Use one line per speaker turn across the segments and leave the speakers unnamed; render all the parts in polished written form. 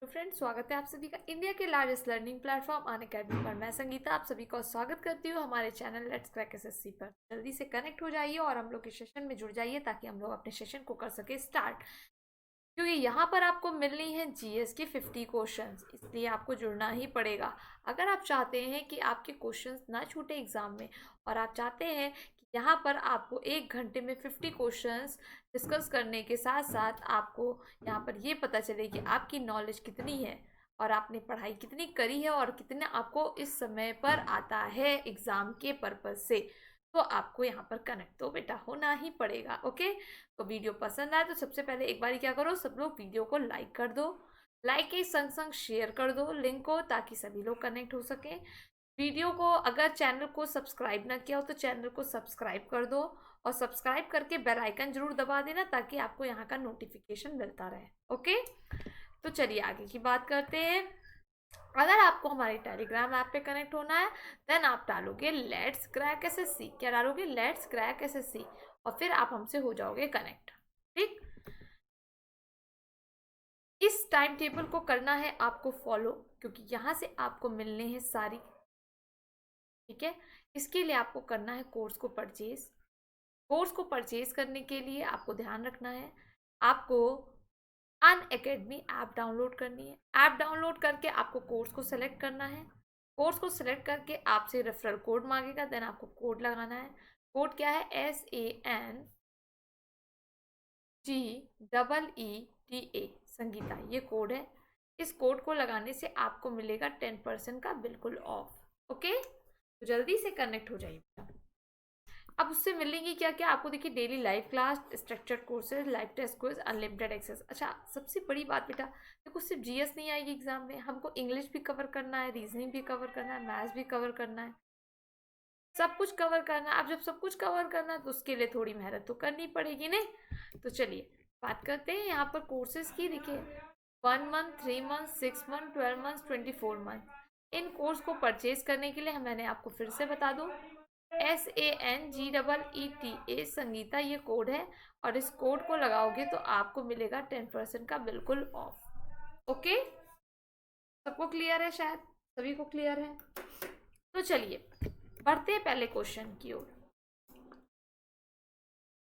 तो फ्रेंड्स, स्वागत है आप सभी का इंडिया के लार्जेस्ट लर्निंग प्लेटफॉर्म अनअकैडमी पर। मैं संगीता आप सभी का स्वागत करती हूँ हमारे चैनल लेट्स क्रैक एसएससी पर। जल्दी से कनेक्ट हो जाइए और हम लोग के सेशन में जुड़ जाइए ताकि हम लोग अपने सेशन को कर सके स्टार्ट। क्योंकि यहाँ पर आपको मिलनी है जीएस के 50 क्वेश्चंस, इसलिए आपको जुड़ना ही पड़ेगा। अगर आप चाहते हैं कि आपके क्वेश्चंस ना छूटे एग्जाम में, और आप चाहते हैं कि यहाँ पर आपको 1 घंटे में 50 क्वेश्चंस डिस्कस करने के साथ साथ आपको यहाँ पर ये पता चले कि आपकी नॉलेज कितनी है और आपने पढ़ाई कितनी करी है और कितना आपको इस समय पर आता है एग्जाम के पर्पज से, तो आपको यहाँ पर कनेक्ट तो बेटा होना ही पड़ेगा। ओके, तो वीडियो पसंद आए तो सबसे पहले एक बार क्या करो, सब लोग वीडियो को लाइक कर दो, लाइक के संग संग शेयर कर दो लिंक को, ताकि सभी लोग कनेक्ट हो सके। वीडियो को अगर चैनल को सब्सक्राइब ना किया हो तो चैनल को सब्सक्राइब कर दो, और सब्सक्राइब करके बेल आइकन जरूर दबा देना ताकि आपको यहाँ का नोटिफिकेशन मिलता रहे। ओके, तो चलिए आगे की बात करते हैं। अगर आपको हमारे टेलीग्राम ऐप पे कनेक्ट होना है देन आप डालोगे लेट्स क्रैक एसएससी। क्या डालोगे? लेट्स क्रैक एसएससी, और फिर आप हमसे हो जाओगे कनेक्ट। ठीक, इस टाइम टेबल को करना है आपको फॉलो, क्योंकि यहाँ से आपको मिलने हैं सारी। ठीक है, इसके लिए आपको करना है कोर्स को परचेज। कोर्स को परचेज करने के लिए आपको ध्यान रखना है, आपको अनअकैडमी ऐप डाउनलोड करनी है। ऐप डाउनलोड करके आपको कोर्स को सेलेक्ट करना है। कोर्स को सेलेक्ट करके आपसे रेफरल कोड मांगेगा, देन आपको कोड लगाना है। कोड क्या है? SANGEETA, संगीता, ये कोड है। इस कोड को लगाने से आपको मिलेगा 10% का बिल्कुल ऑफ। ओके, तो जल्दी से कनेक्ट हो जाइए। अब उससे मिलेंगी क्या क्या आपको? देखिए, daily live class, structured courses, live test quiz, unlimited access. अच्छा, सबसे बड़ी बात बेटा, देखो सिर्फ जीएस नहीं आएगी एग्जाम में, हमको इंग्लिश भी कवर करना है, रीजनिंग भी कवर करना है, मैथ्स भी कवर करना है, सब कुछ कवर करना है। अब जब सब कुछ कवर करना है तो उसके लिए थोड़ी मेहनत तो करनी पड़ेगी नहीं। तो चलिए बात करते हैं यहाँ पर कोर्सेज की। देखिए, 1 month, 3 month, 6 month, 12 month, 24 month. इन कोर्स को परचेज करने के लिए मैंने आपको फिर से बता दूं, SANGEETA संगीता, ये कोड है, और इस कोड को लगाओगे तो आपको मिलेगा 10% का बिल्कुल ऑफ। ओके, सबको क्लियर है? शायद सभी को क्लियर है। तो चलिए बढ़ते हैं पहले क्वेश्चन की ओर।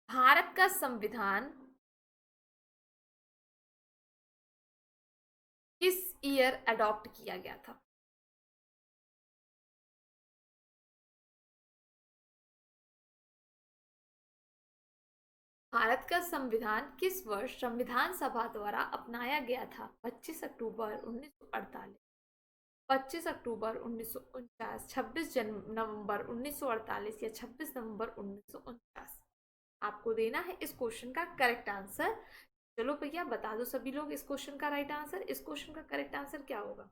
भारत का संविधान किस ईयर अडॉप्ट किया गया था? भारत का संविधान किस वर्ष संविधान सभा द्वारा अपनाया गया था? 25 अक्टूबर 1948, 25 अक्टूबर 1949, 26 नवंबर 1948 या 26 नवंबर 1949? आपको देना है इस क्वेश्चन का करेक्ट आंसर। चलो भैया बता दो सभी लोग इस क्वेश्चन का राइट आंसर। इस क्वेश्चन का करेक्ट आंसर क्या होगा?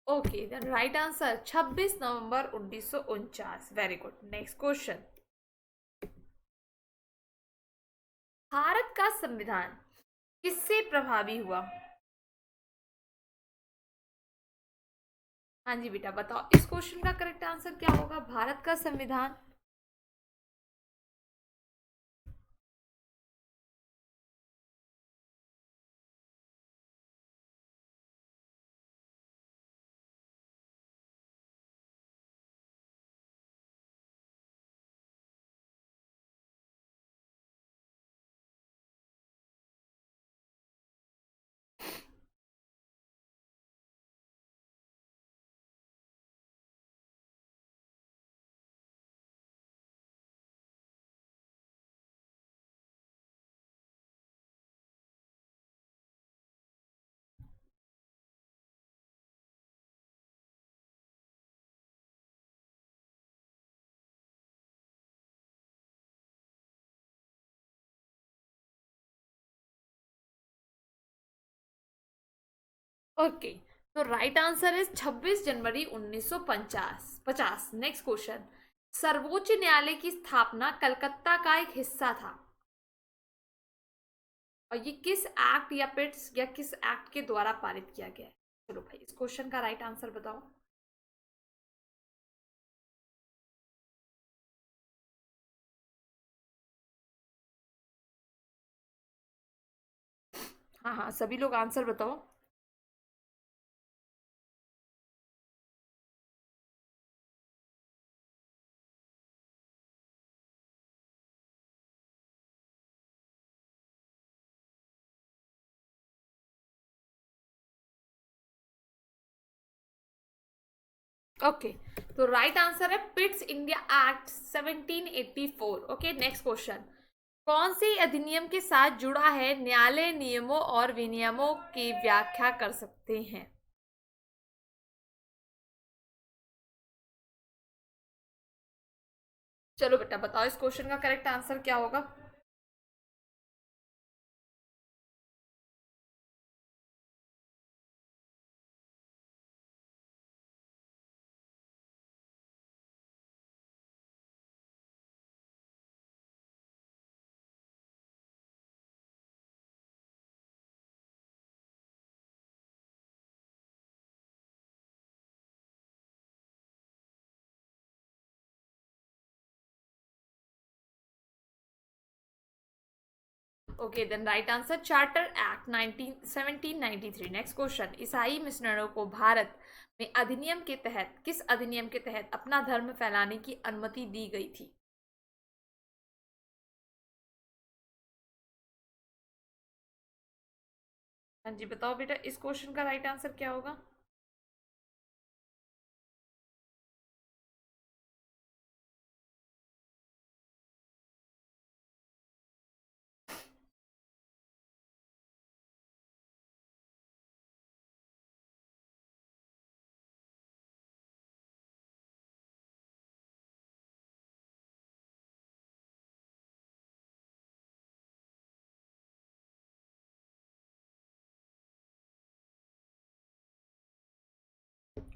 ओके, देन राइट आंसर 26 नवंबर 1949। Very good. Next question. भारत का संविधान किससे प्रभावी हुआ? हाँ जी बेटा बताओ, इस क्वेश्चन का करेक्ट आंसर क्या होगा? भारत का संविधान ओके, तो right answer is 26 January 1950। Next question, सर्वोच्च न्यायालय की स्थापना कलकत्ता का एक हिस्सा था, और ये किस एक्ट या पिट्स या किस एक्ट के द्वारा पारित किया गया है? चलो भाई, इस क्वेश्चन का राइट आंसर बताओ। हाँ हाँ, सभी लोग आंसर बताओ। ओके, तो राइट आंसर है Pitt's India act 1784। Okay, next question, कौन से अधिनियम के साथ जुड़ा है न्यायालय नियमों और विनियमों की व्याख्या कर सकते हैं? चलो बेटा बताओ, इस क्वेश्चन का करेक्ट आंसर क्या होगा? Okay, then right answer charter act 19 1793। Next question, ईसाई मिशनरों को भारत में अधिनियम के तहत, किस अधिनियम के तहत अपना धर्म फैलाने की अनुमति दी गई थी? हाँ जी, बताओ बेटा, इस क्वेश्चन का राइट आंसर क्या होगा?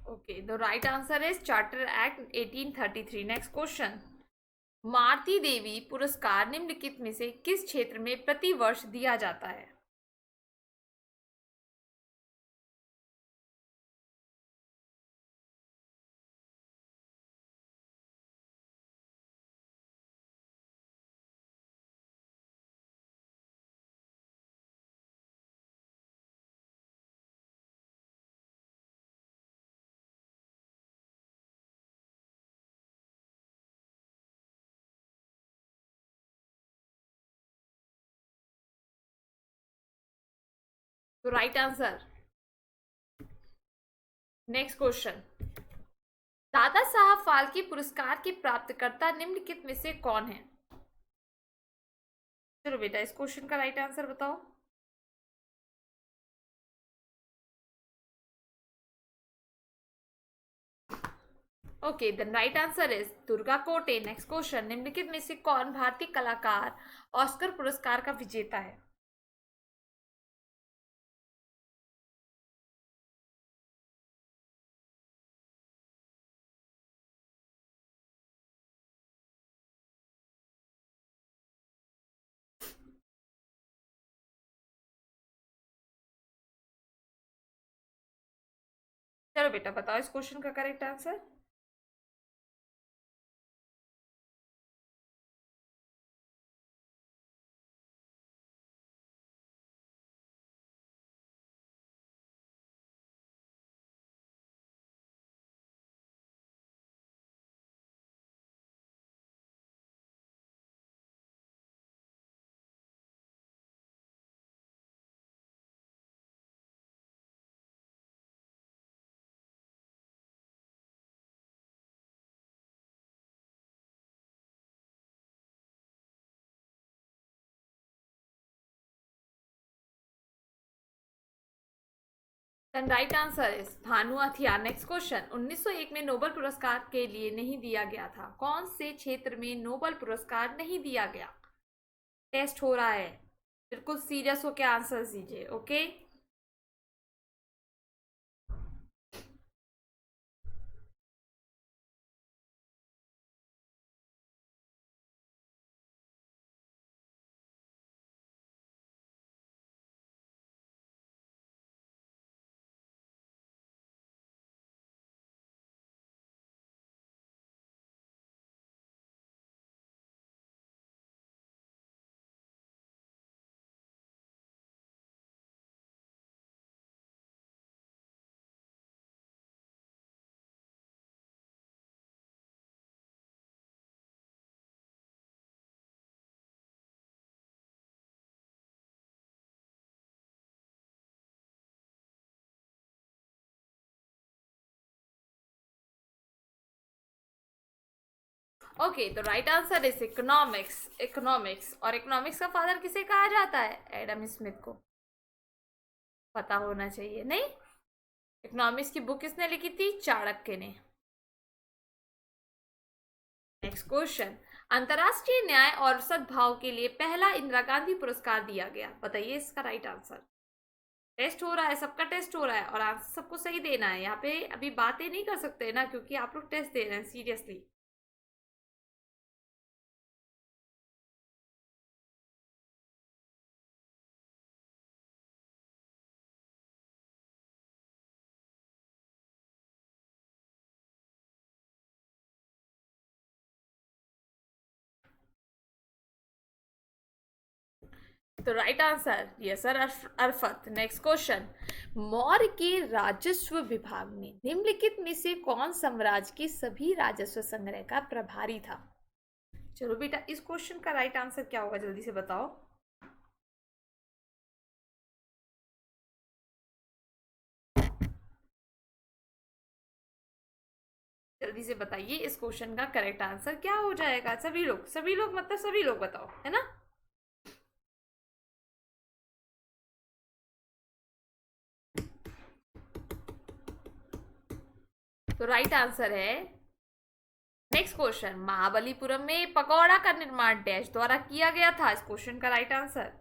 Okay, the right answer is charter act 1833। Next question, मारती देवी पुरस्कार निम्नलिखित में से किस क्षेत्र में प्रति वर्ष दिया जाता है? तो right answer, next question, Dada Saheb Phalke पुरस्कार के प्राप्तकर्ता निम्नलिखित में से कौन है? चलो बेटा, इस क्वेश्चन का राइट आंसर बताओ। Okay, the right answer is Durga Kote. Next question, निम्नलिखित में से कौन भारतीय कलाकार ऑस्कर पुरस्कार का विजेता है? चलो बेटा बताओ, इस क्वेश्चन का correct answer. Then right answer is Bhanu Athiya. Next question, 1901 में नोबेल पुरस्कार के लिए नहीं दिया गया था, कौन से क्षेत्र में नोबेल पुरस्कार नहीं दिया गया? टेस्ट हो रहा है, बिल्कुल सीरियस होकर आंसर दीजिए। ओके, ओके, तो right answer is economics. Economics, और इकोनॉमिक्स का फादर किसे कहा जाता है? एडम स्मिथ को। पता होना चाहिए नहीं? इकोनॉमिक्स की बुक किसने लिखी थी? चाणक्य ने। Next question. अंतरराष्ट्रीय न्याय और सद्भाव के लिए पहला इंदिरा गांधी पुरस्कार दिया गया, बताइए इसका राइट आंसर। टेस्ट हो रहा है, सबका टेस्ट हो रहा है, और आंसर सबको सही देना है। यहाँ पे अभी बातें नहीं कर सकते ना, क्योंकि आप लोग टेस्ट दे रहे हैं सीरियसली। तो राइट आंसर ये Arafat. Next question. Maurya के राजस्व विभाग में निम्नलिखित में से कौन साम्राज्य के सभी राजस्व संग्रह का प्रभारी था? चलो बेटा, इस क्वेश्चन का राइट आंसर क्या होगा, जल्दी से बताओ। जल्दी से बताइए, इस क्वेश्चन का करेक्ट आंसर क्या हो जाएगा? सभी लोग, सभी लोग मतलब सभी लोग बताओ, है ना? तो राइट आंसर है। Next question. महाबलीपुरम में पकौड़ा का निर्माण डैश द्वारा किया गया था, इस क्वेश्चन का right answer.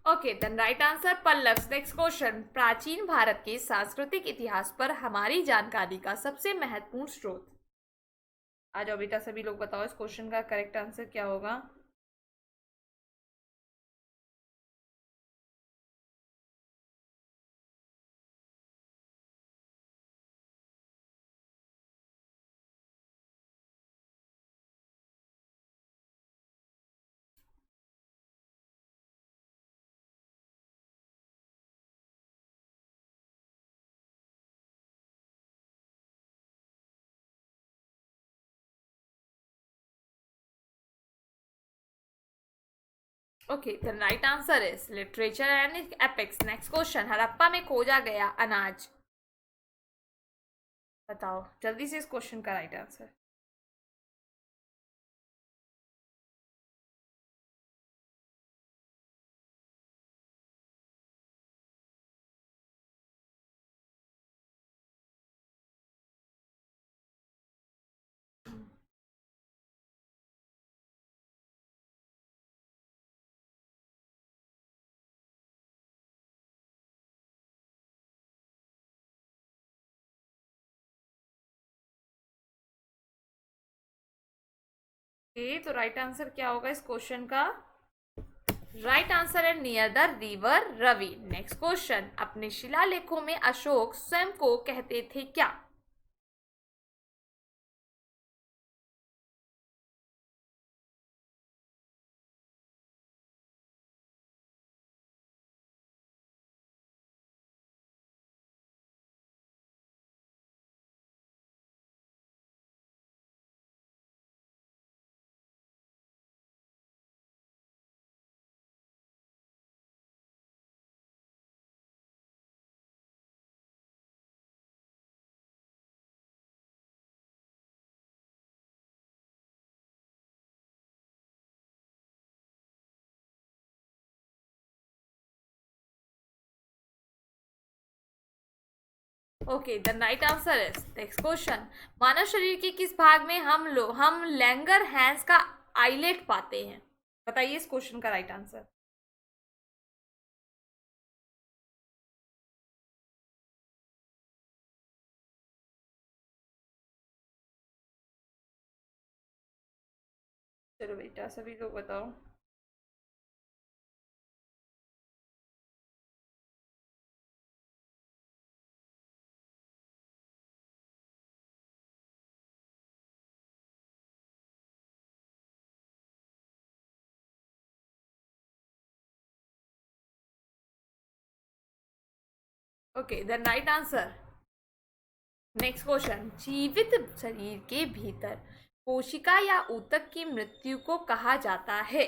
Okay, then right answer Pallavas. Next question. प्राचीन भारत के सांस्कृतिक इतिहास पर हमारी जानकारी का सबसे महत्वपूर्ण स्रोत। आ जाओ बेटा, सभी लोग बताओ इस क्वेश्चन का करेक्ट आंसर क्या होगा। Okay, the right answer is literature and epics. Next question. Harappa में खोजा गया अनाज, बताओ जल्दी से इस क्वेश्चन का राइट आंसर। तो राइट आंसर क्या होगा इस क्वेश्चन का? राइट आंसर है near the river Ravi. Next question. अपने शिलालेखों में अशोक स्वयं को कहते थे क्या? Okay, the right answer is next question. मानव शरीर के किस भाग में हम लैंगर हैंस का आइलेट पाते हैं, बताइए इस क्वेश्चन का राइट आंसर। चलो बेटा सभी लोग बताओ। Okay, then right answer. Next question, जीवित शरीर के भीतर कोशिका या ऊतक की मृत्यु को कहा जाता है?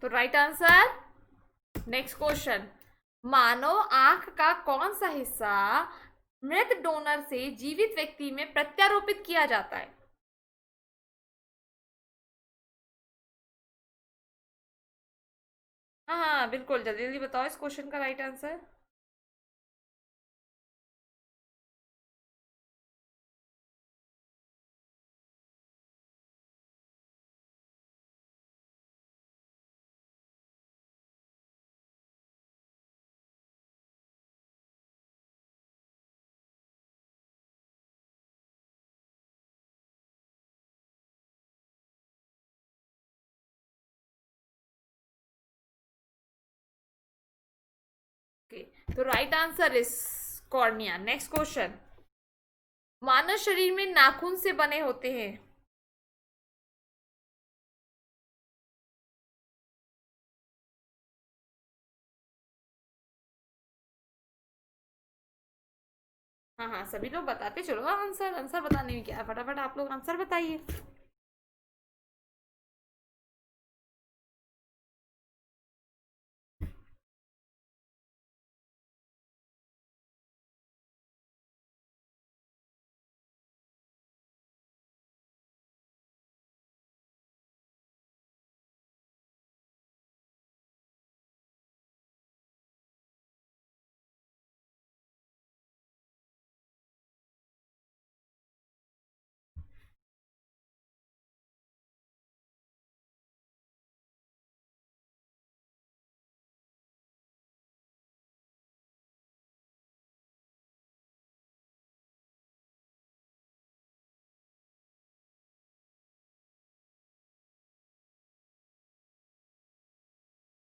तो राइट आंसर। नेक्स्ट क्वेश्चन, मानव आंख का कौन सा हिस्सा मृत डोनर से जीवित व्यक्ति में प्रत्यारोपित किया जाता है? हाँ हाँ बिल्कुल, जल्दी जल्दी बताओ इस क्वेश्चन का राइट आंसर। ओके, तो right answer is cornea. Next question, मानव शरीर में नाखून से बने होते हैं। हाँ हाँ सभी लोग बताते चलो। आंसर आंसर बताने में क्या है, फटाफट आप लोग आंसर बताइए।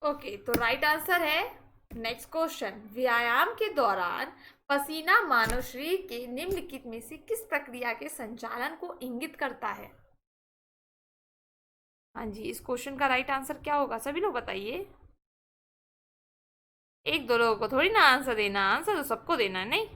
ओके, तो राइट आंसर है। नेक्स्ट क्वेश्चन, व्यायाम के दौरान पसीना मानव शरीर के निम्नलिखित में से किस प्रक्रिया के संचालन को इंगित करता है? हाँ जी, इस क्वेश्चन का राइट आंसर क्या होगा सभी लोग बताइए। एक दो लोगों को थोड़ी ना आंसर देना, आंसर तो सबको देना है नहीं।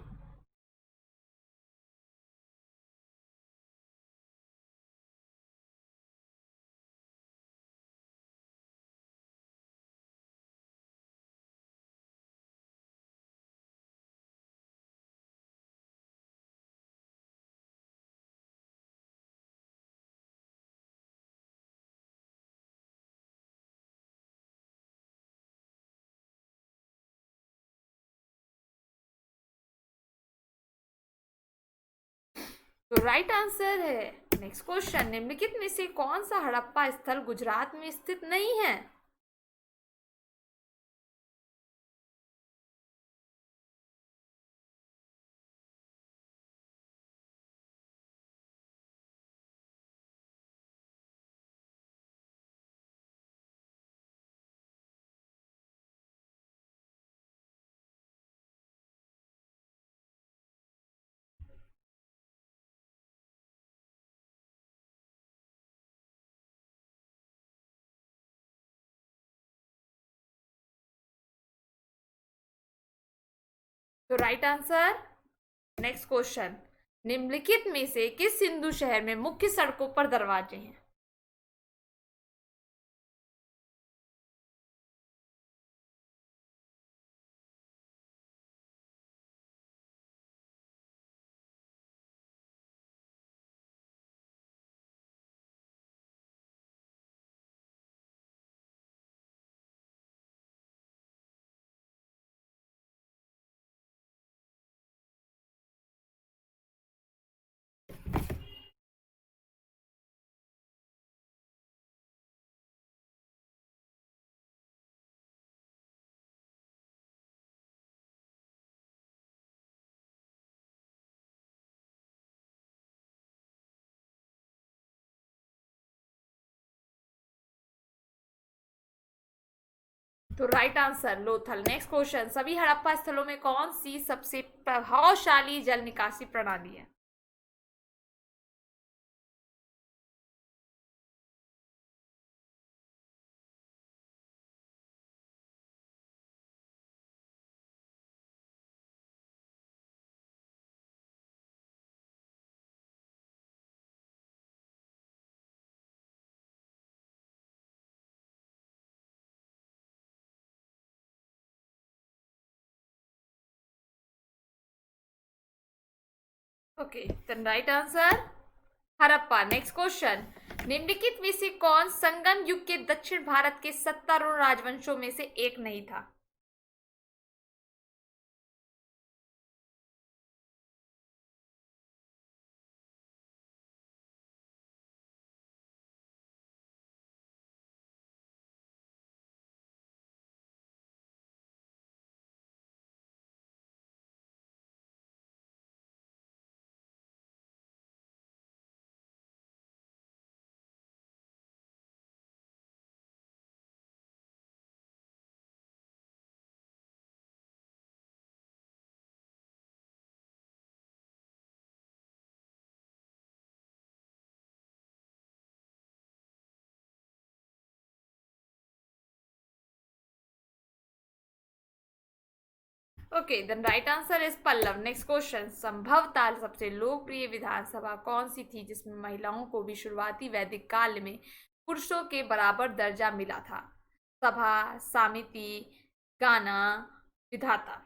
तो राइट आंसर है। नेक्स्ट क्वेश्चन, निम्नलिखित में से कौन सा हड़प्पा स्थल गुजरात में स्थित नहीं है? तो राइट आंसर। नेक्स्ट क्वेश्चन, निम्नलिखित में से किस सिंधु शहर में मुख्य सड़कों पर दरवाजे हैं? तो right answer Lothal. Next question, सभी हड़प्पा स्थलों में कौन सी सबसे प्रभावशाली जल निकासी प्रणाली है? Okay, then right answer Harappa. Next question, निम्नलिखित में से कौन संगम युग के दक्षिण भारत के सत्तारूढ़ राजवंशों में से एक नहीं था? Okay, then right answer is Pallava. Next question, संभवतः सबसे लोकप्रिय विधानसभा कौन सी थी जिसमें महिलाओं को भी शुरुआती वैदिक काल में पुरुषों के बराबर दर्जा मिला था? सभा, समिति, गाना, विधाता।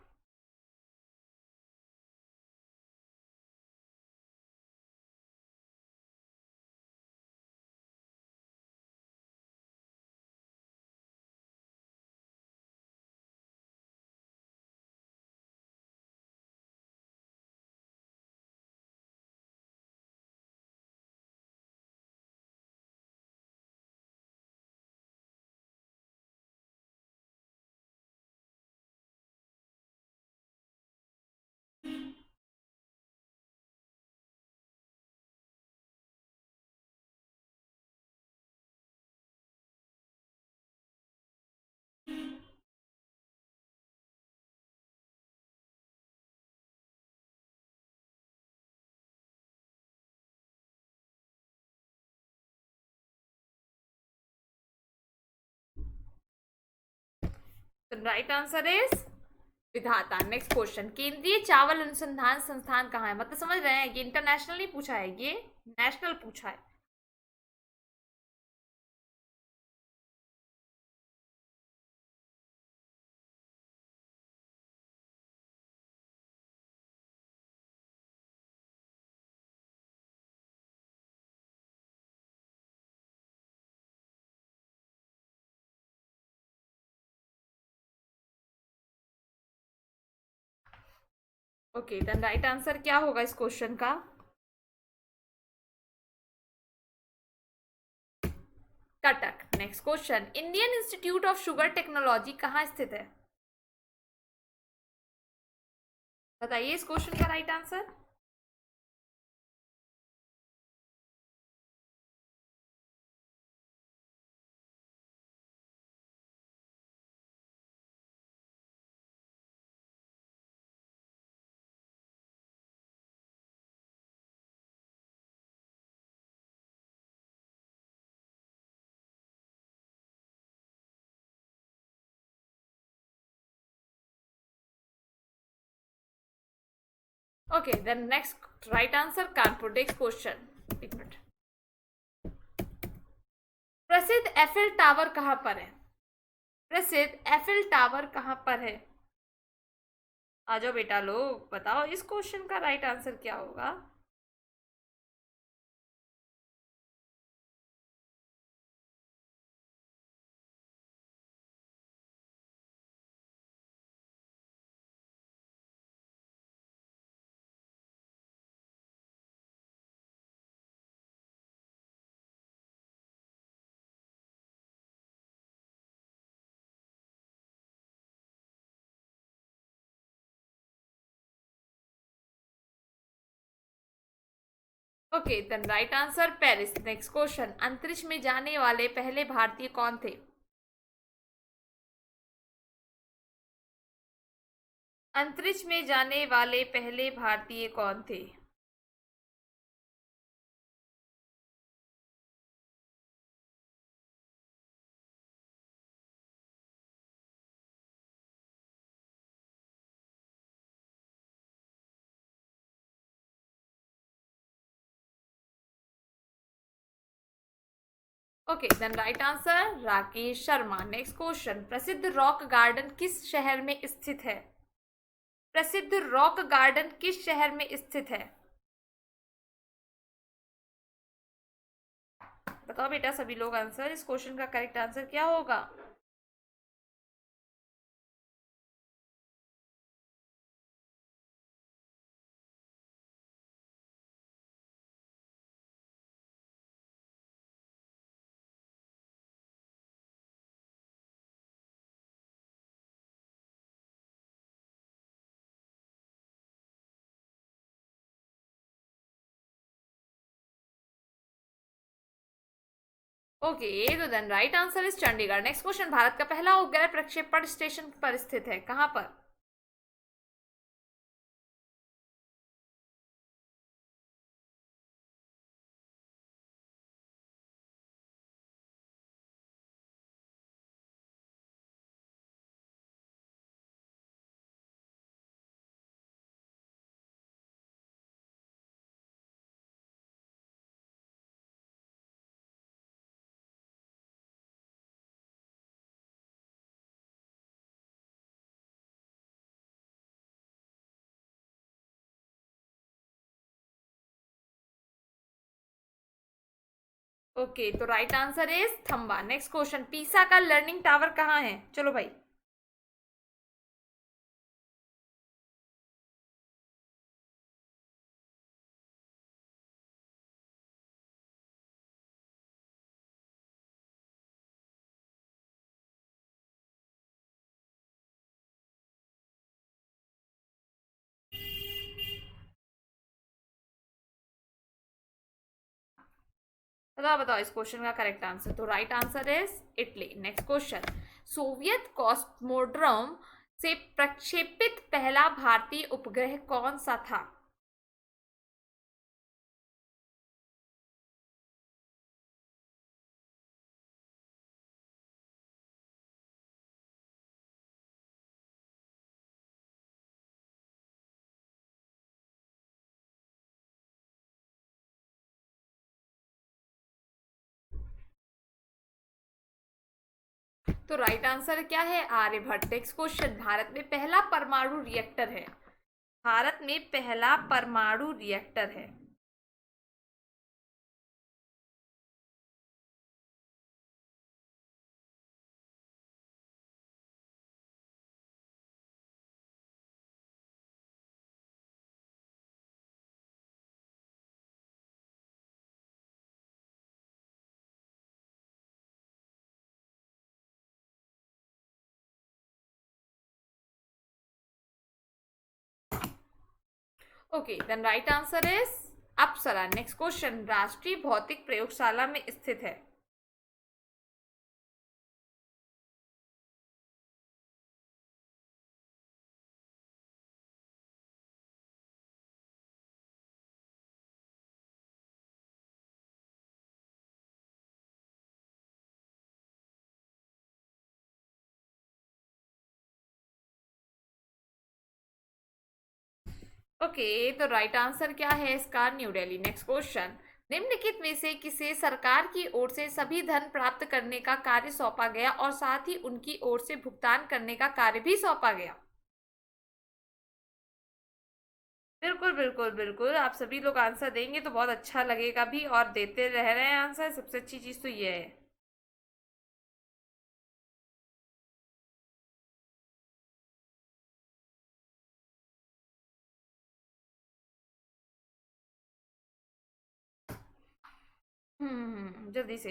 राइट आंसर इज विधाता। नेक्स्ट क्वेश्चन, केंद्रीय चावल अनुसंधान संस्थान कहाँ है? मतलब समझ रहे हैं, ये इंटरनेशनल नहीं पूछा है, ये नेशनल पूछा है। ओके, देन राइट आंसर क्या होगा इस क्वेश्चन का? Cuttack. Next question, Indian Institute of Sugar Technology कहाँ स्थित है? बताइए इस क्वेश्चन का right answer. Okay, then next right answer Kanpur. Next question, एक मिनट, प्रसिद्ध एफिल टावर कहाँ पर है? प्रसिद्ध एफिल टावर कहाँ पर है? आ जाओ बेटा लोग, बताओ इस क्वेश्चन का राइट आंसर क्या होगा? Okay, then right answer Paris. Next question, अंतरिक्ष में जाने वाले पहले भारतीय कौन थे? अंतरिक्ष में जाने वाले पहले भारतीय कौन थे? Okay, then right answer Rakesh Sharma. Next question, प्रसिद्ध रॉक गार्डन किस शहर में स्थित है? प्रसिद्ध रॉक गार्डन किस शहर में स्थित है? बताओ बेटा सभी लोग आंसर, इस क्वेश्चन का करेक्ट आंसर क्या होगा? ओके, तो then right answer is Chandigarh. Next question, भारत का पहला उपग्रह प्रक्षेपण स्टेशन पर स्थित है, कहां पर? ओके, तो right answer is Thumba. Next question, Pisa का लर्निंग टावर कहाँ है? चलो भाई। बताओ बताओ इस क्वेश्चन का करेक्ट आंसर। तो right answer is Italy. Next question, Soviet cosmodrome से प्रक्षेपित पहला भारतीय उपग्रह कौन सा था? तो राइट आंसर क्या है? आर्यभट्ट। नेक्स्ट क्वेश्चन, भारत में पहला परमाणु रिएक्टर है। भारत में पहला परमाणु रिएक्टर है। Okay, then right answer is Apsara. Next question, राष्ट्रीय भौतिक प्रयोगशाला में स्थित है। ओके, तो राइट आंसर क्या है इसका? न्यू दिल्ली। नेक्स्ट क्वेश्चन, निम्नलिखित में से किसे सरकार की ओर से सभी धन प्राप्त करने का कार्य सौंपा गया और साथ ही उनकी ओर से भुगतान करने का कार्य भी सौंपा गया? बिल्कुल बिल्कुल बिल्कुल, आप सभी लोग आंसर देंगे तो बहुत अच्छा लगेगा भी, और देते रह रहे हैं आंसर, सबसे अच्छी चीज तो ये है। जल्दी से।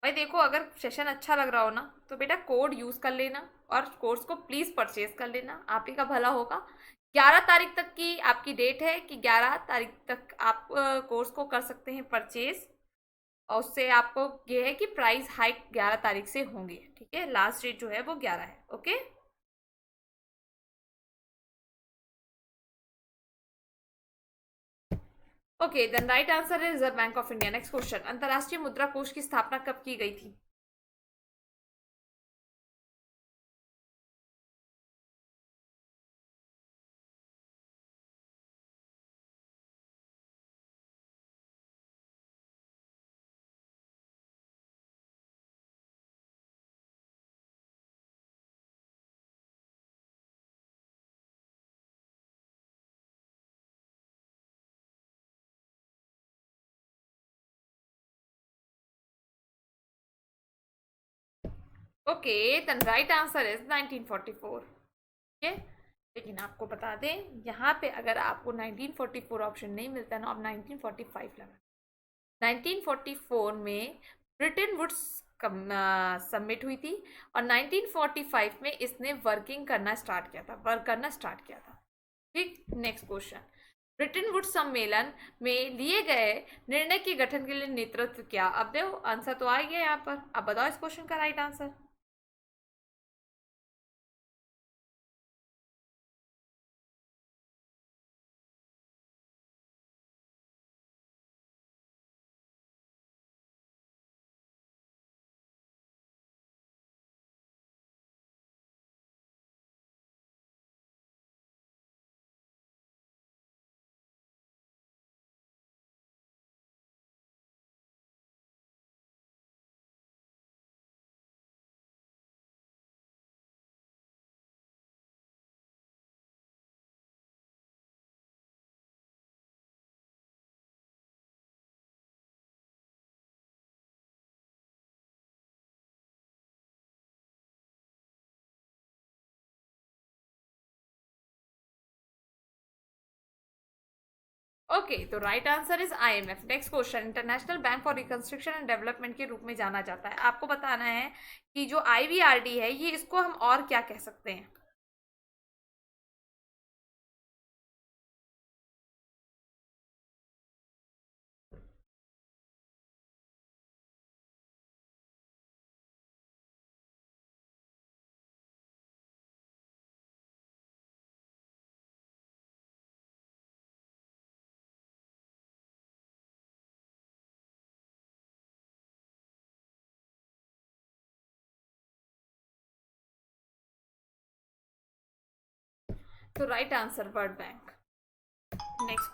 भाई देखो, अगर सेशन अच्छा लग रहा हो ना तो बेटा कोड यूज कर लेना, और कोर्स को प्लीज परचेज कर लेना, आप ही का भला होगा। 11 तारीख तक की आपकी डेट है कि 11 तारीख तक आप कोर्स को कर सकते हैं परचेज। और उससे आपको ये है कि प्राइस हाइक 11 तारीख से होंगे, ठीक है। लास्ट डेट जो है वो 11 है। Okay. Okay, then right answer है reserve bank of India. Next question, अंतर्राष्ट्रीय मुद्रा कोष की स्थापना कब की गई थी? Okay, then right answer is 1944। ठीक है, लेकिन आपको बता दें यहाँ पे अगर आपको 1944 ऑप्शन नहीं मिलता ना, आप 1945 लगा। 1944 में ब्रिटेन वुड्स सबमिट हुई थी और 1945 में इसने वर्किंग करना स्टार्ट किया था, वर्क करना स्टार्ट किया था। ठीक, नेक्स्ट क्वेश्चन, ब्रिटेन वुड्स सम्मेलन में लिए गए निर्णय के गठन के लिए नेतृत्व किया? अब देखो आंसर तो आ गया यहाँ पर, अब बताओ इस क्वेश्चन का राइट आंसर। ओके, तो right answer is IMF. Next question, international bank for reconstruction and development के रूप में जाना जाता है। आपको बताना है कि जो आईवीआरडी है ये इसको हम और क्या कह सकते हैं? तो right answer world bank. Next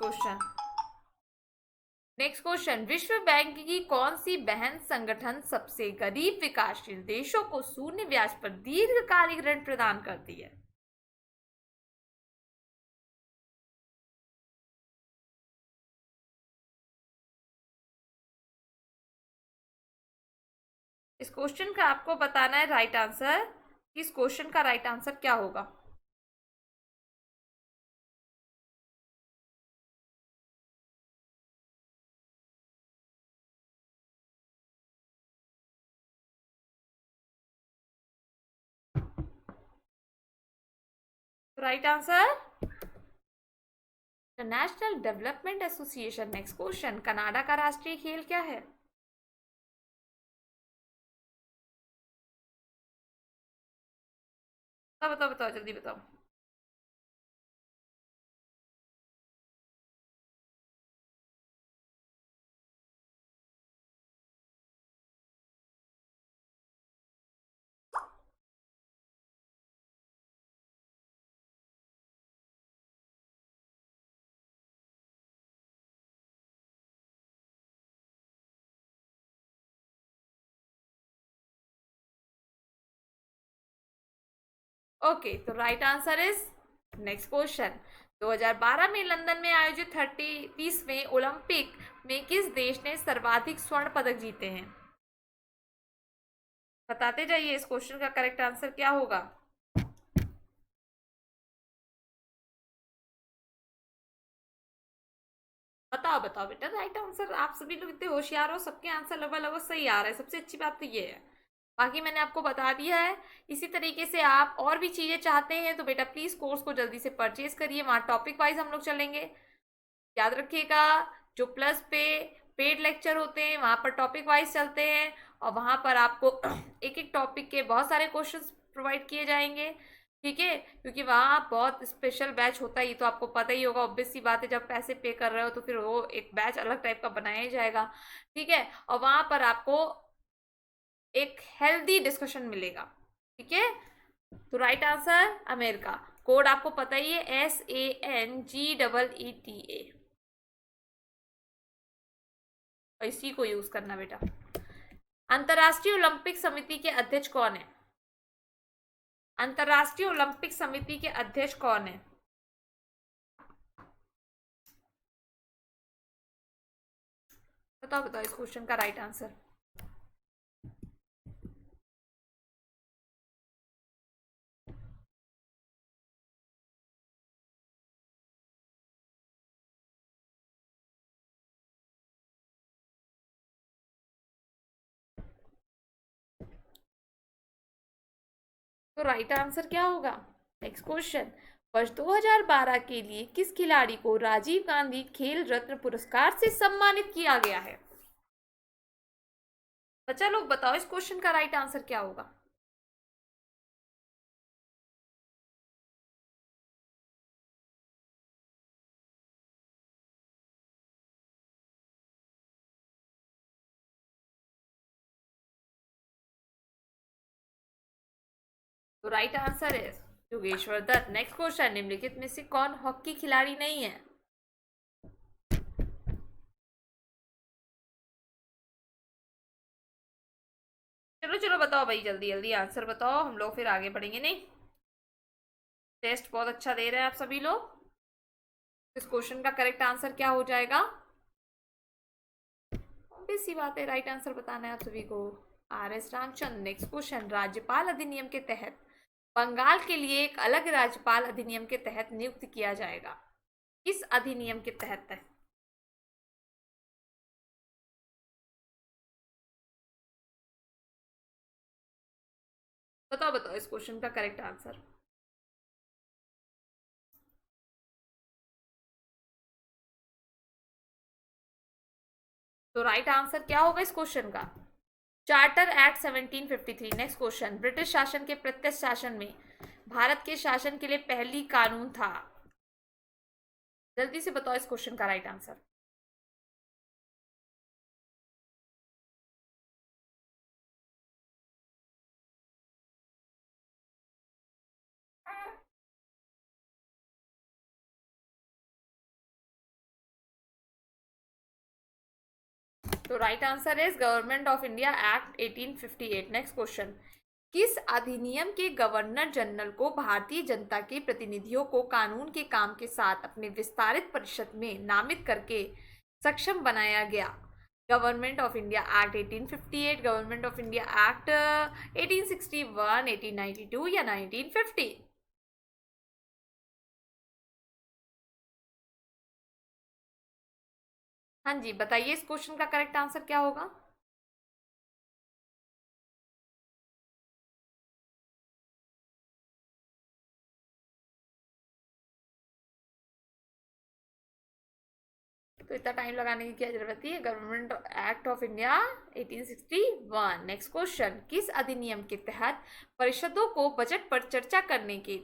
question, विश्व बैंक की कौन सी बहन संगठन सबसे गरीब विकासशील देशों को शून्य ब्याज पर दीर्घकालिक ऋण प्रदान करती है? इस क्वेश्चन का आपको बताना है राइट आंसर। इस क्वेश्चन का राइट आंसर क्या होगा? Right answer national development association. Next question, Canada का राष्ट्रीय खेल क्या है? बताओ बताओ बताओ, जल्दी बताओ। ओके, तो right answer is next question, 2012 में लंदन में आयोजित 30वें ओलंपिक में किस देश ने सर्वाधिक स्वर्ण पदक जीते हैं? बताते जाइए इस क्वेश्चन का करेक्ट आंसर क्या होगा। बताओ बताओ बेटा, राइट आंसर। आप सभी लोग इतने होशियार हो, सबके आंसर लगभग लगभग सही आ रहे हैं, सबसे अच्छी बात तो ये है। बाकी मैंने आपको बता दिया है। इसी तरीके से आप और भी चीज़ें चाहते हैं तो बेटा प्लीज़ कोर्स को जल्दी से परचेज करिए, वहाँ टॉपिक वाइज हम लोग चलेंगे। याद रखिएगा, जो प्लस पे पेड लेक्चर होते हैं वहाँ पर टॉपिक वाइज चलते हैं और वहाँ पर आपको एक एक टॉपिक के बहुत सारे क्वेश्चंस प्रोवाइड किए जाएंगे। ठीक है, क्योंकि वहाँ बहुत स्पेशल बैच होता है, ये तो आपको पता ही होगा। ऑब्वियस सी बात है, जब पैसे पे कर रहे हो तो फिर वो एक बैच अलग टाइप का बनाया ही जाएगा। ठीक है, और वहां पर आपको एक हेल्दी डिस्कशन मिलेगा। ठीक है, तो राइट आंसर अमेरिका। कोड आपको पता ही है, SANGEETA, और इसी को यूज करना बेटा। अंतर्राष्ट्रीय ओलंपिक समिति के अध्यक्ष कौन है? अंतर्राष्ट्रीय ओलंपिक समिति के अध्यक्ष कौन है? बताओ बताओ इस क्वेश्चन का राइट आंसर। तो राइट आंसर क्या होगा? नेक्स्ट क्वेश्चन, वर्ष 2012 के लिए किस खिलाड़ी को राजीव गांधी खेल रत्न पुरस्कार से सम्मानित किया गया है? बच्चा लोग बताओ इस क्वेश्चन का राइट आंसर क्या होगा? तो राइट आंसर है योगेश्वर दत्त। नेक्स्ट क्वेश्चन, निम्नलिखित में से कौन हॉकी खिलाड़ी नहीं है? चलो चलो बताओ भाई, जल्दी जल्दी आंसर बताओ, हम लोग फिर आगे बढ़ेंगे। नहीं, टेस्ट बहुत अच्छा दे रहे हैं आप सभी लोग। इस क्वेश्चन का करेक्ट आंसर क्या हो जाएगा? ऑब्वियस सी बात है, राइट आंसर बताना है आप सभी को। RS रामचंद्र। नेक्स्ट क्वेश्चन, राज्यपाल अधिनियम के तहत बंगाल के लिए एक अलग राज्यपाल अधिनियम के तहत नियुक्त किया जाएगा। किस अधिनियम के तहत? बताओ बताओ इस क्वेश्चन का करेक्ट आंसर। तो राइट आंसर क्या होगा इस क्वेश्चन का? Charter act 1753। Next question, British शासन के प्रत्यक्ष शासन में भारत के शासन के लिए पहली कानून था। जल्दी से बताओ इस क्वेश्चन का राइट आंसर। तो right answer is government of India act 1858। Next question, किस अधिनियम के गवर्नर जनरल को भारतीय जनता के प्रतिनिधियों को कानून के काम के साथ अपने विस्तारित परिषद में नामित करके सक्षम बनाया गया? Government of India act 1858, government of India act 1861, 1892 या 1950? हाँ जी, बताइए इस क्वेश्चन का करेक्ट आंसर क्या होगा? तो इतना टाइम लगाने की क्या जरूरत है? Government act of India 1861। Next question, किस अधिनियम के तहत परिषदों को बजट पर चर्चा करने के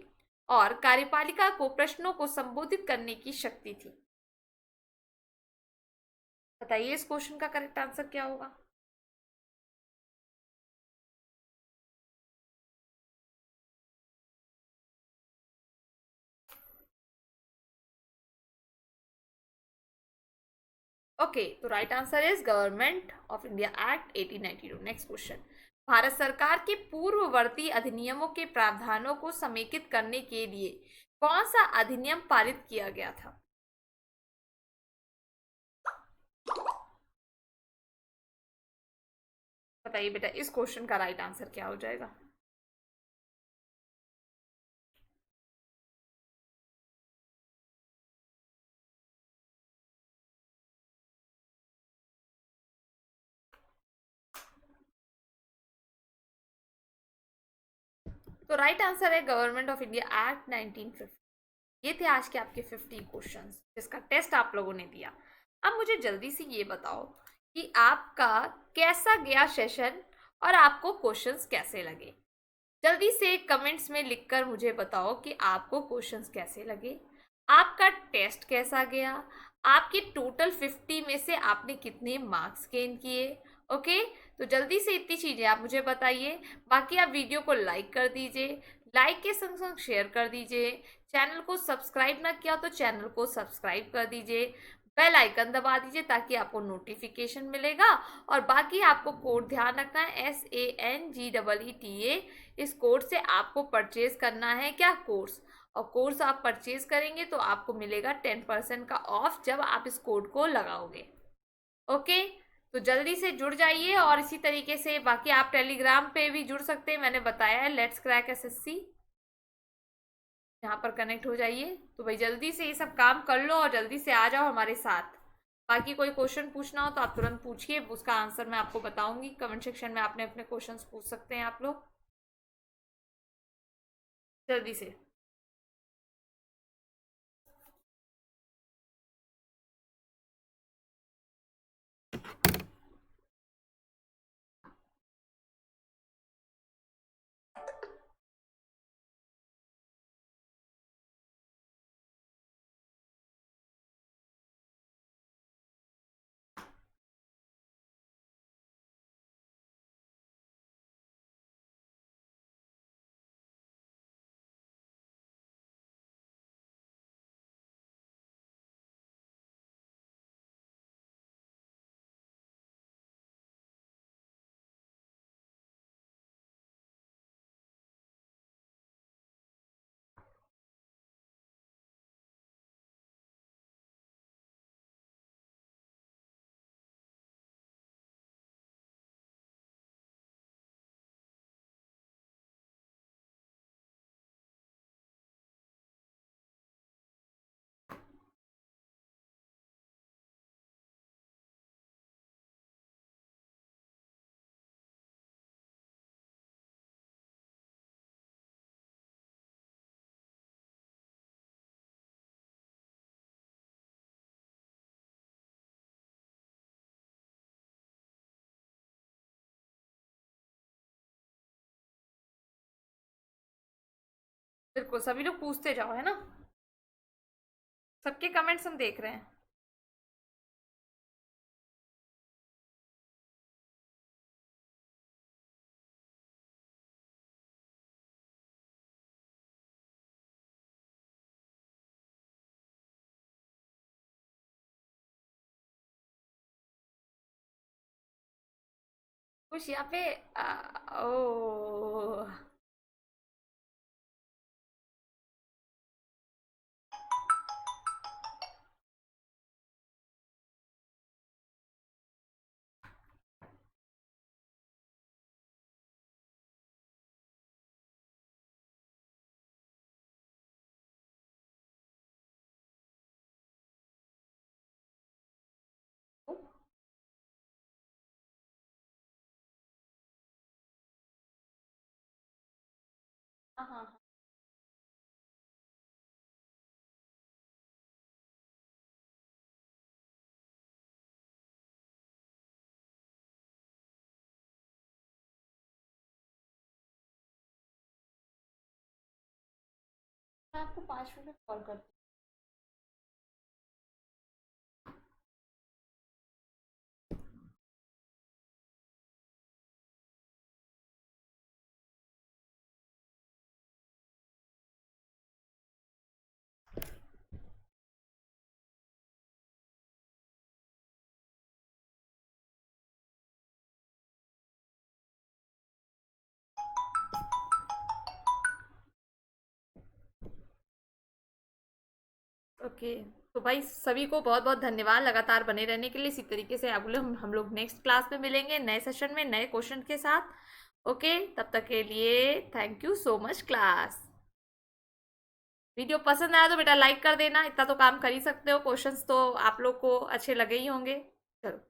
और कार्यपालिका को प्रश्नों को संबोधित करने की शक्ति थी? बताइए इस क्वेश्चन का करेक्ट आंसर क्या होगा? ओके, तो right answer is government of India act 1892। Next question, Bharat सरकार के पूर्ववर्ती अधिनियमों के प्रावधानों को समेकित करने के लिए कौन सा अधिनियम पारित किया गया था? बताइए बेटा इस क्वेश्चन का राइट आंसर क्या हो जाएगा? तो राइट आंसर है गवर्नमेंट ऑफ इंडिया एक्ट 1950। ये थे आज के आपके 50 क्वेश्चंस जिसका टेस्ट आप लोगों ने दिया। अब मुझे जल्दी से ये बताओ कि आपका कैसा गया सेशन और आपको क्वेश्चंस कैसे लगे। जल्दी से कमेंट्स में लिखकर मुझे बताओ कि आपको क्वेश्चंस कैसे लगे, आपका टेस्ट कैसा गया, आपके टोटल 50 में से आपने कितने मार्क्स गेन किए। ओके, तो जल्दी से इतनी चीज़ें आप मुझे बताइए। बाकी आप वीडियो को लाइक कर दीजिए, लाइक के संग संग शेयर कर दीजिए। चैनल को सब्सक्राइब ना किया तो चैनल को सब्सक्राइब कर दीजिए, बेल आइकन दबा दीजिए ताकि आपको नोटिफिकेशन मिलेगा। और बाकी आपको कोड ध्यान रखना है, SANGEETA। इस कोड से आपको परचेज करना है क्या, कोर्स। और कोर्स आप परचेज करेंगे तो आपको मिलेगा 10% का ऑफ जब आप इस कोड को लगाओगे। ओके, तो जल्दी से जुड़ जाइए। और इसी तरीके से बाकी आप टेलीग्राम पे भी जुड़ सकते हैं, मैंने बताया है, लेट्स क्रैक SSC, यहाँ पर कनेक्ट हो जाइए। तो भाई जल्दी से ये सब काम कर लो और जल्दी से आ जाओ हमारे साथ। बाकी कोई क्वेश्चन पूछना हो तो आप तुरंत पूछिए, उसका आंसर मैं आपको बताऊंगी। कमेंट सेक्शन में आपने अपने क्वेश्चंस पूछ सकते हैं आप लोग जल्दी से। बिल्कुल, सभी लोग पूछते जाओ, है ना। सबके कमेंट्स हम देख रहे हैं। कुछ यहाँ पे ओ, हाँ हाँ हाँ। मैं आपको 5 मिनट में कॉल करती हूँ। ओके, तो भाई सभी को बहुत बहुत धन्यवाद लगातार बने रहने के लिए। इसी तरीके से आप लोग हम लोग नेक्स्ट क्लास में मिलेंगे नए सेशन में नए क्वेश्चन के साथ। ओके, तब तक के लिए thank you so much class. Video पसंद आया तो बेटा लाइक कर देना, इतना तो काम कर ही सकते हो। क्वेश्चंस तो आप लोग को अच्छे लगे ही होंगे। चलो।